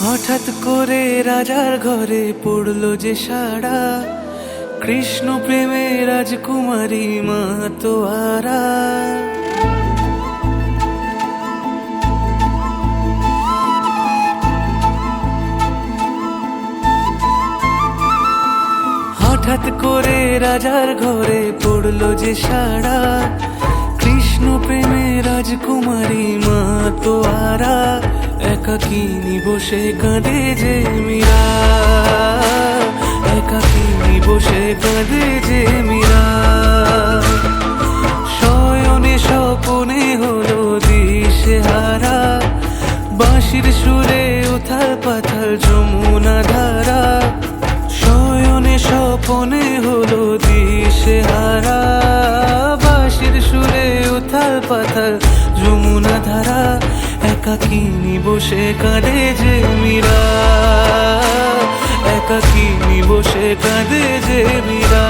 হঠাৎ করে রাজার ঘরে পড়লো যে সাড়া, কৃষ্ণ প্রেমে রাজকুমারী মাতোয়ারা। হঠাৎ করে রাজার ঘরে পড়লো যে সাড়া, কৃষ্ণ প্রেমে রাজকুমারী মাতোয়ারা। একাকিনী বসে কাঁদে যে মীরা, একাকিনী বসে কাঁদে যে মীরা। শয়নে স্বপনে হলো দিশেহারা, বাঁশির সুরে উথাল পাথাল যমুনা ধারা। শয়নে স্বপনে হলো দিশেহারা, বাঁশির সুরে উথাল পাথাল যমুনা ধারা। একাকিনী বসে কাঁদে যে মীরা, একাকিনী বসে কাঁদে যে মীরা।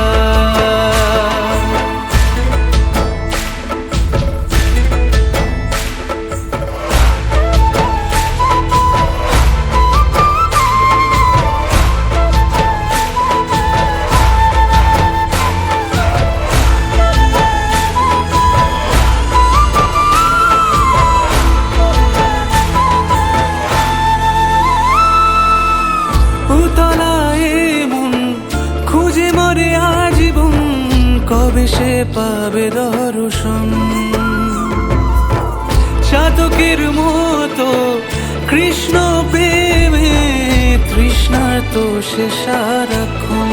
খুঁজে মরে আজীবন, কবে সে পাবে দর্শন। চাতকের মতো কৃষ্ণ প্রেমে তৃষ্ণার্ত সে সারাক্ষণ।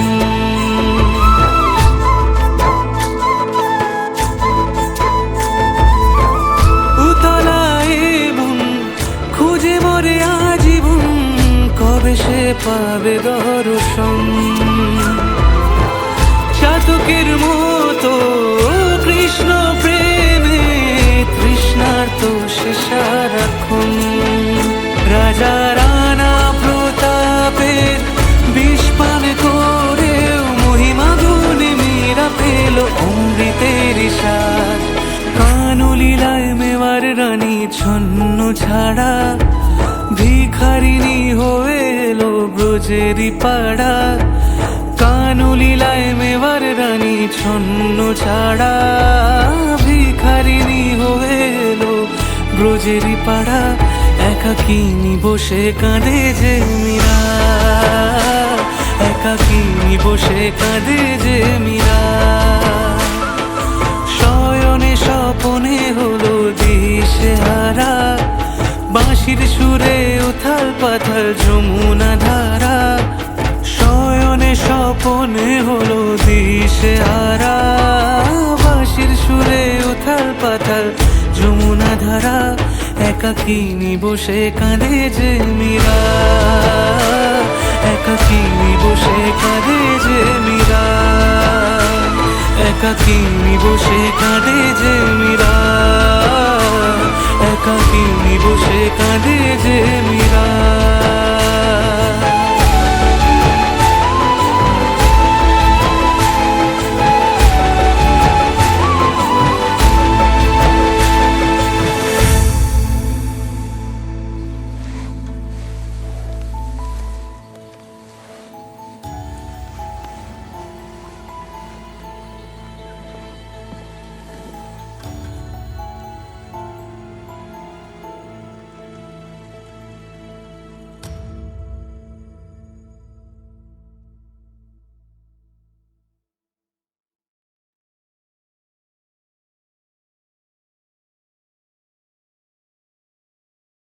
উতলায় মন খুঁজে মরে আজীবন, কবে সে পাবে দর্শন। চাতকের মতো কৃষ্ণ প্রেমে তৃষ্ণার্ত সে সারাক্ষণ। রাজা রানা প্রতাপের বিষ পান করেও মহিমা গুণে মীরা পেল অমৃতের স্বাদ। কানলীলায় মেওয়ার রানী ছন্ন ছাড়া, ভিখারিনী হয়ে এলো ব্রজেরই পাড়া। কানলীলায় মেওয়ার রানী ছন্ন ছাড়া, ভিখারিনী হয়ে এলো ব্রজেরই পাড়া। একাকিনী বসে কাঁদে যে মীরা, একাকিনী বসে কাঁদে যে মীরা। শয়নে স্বপনে হলো দিশেহারা, বাঁশির সুরে উথাল পাথাল যমুনা ধারা। শয়নে স্বপনে হলো দিশেহারা, বাঁশির সুরে উথাল পাথাল যমুনা ধারা। একাকিনী বসে কাঁদে যে মীরা, একাকিনী বসে কাঁদে যে মীরা, একাকিনী বসে কাঁদে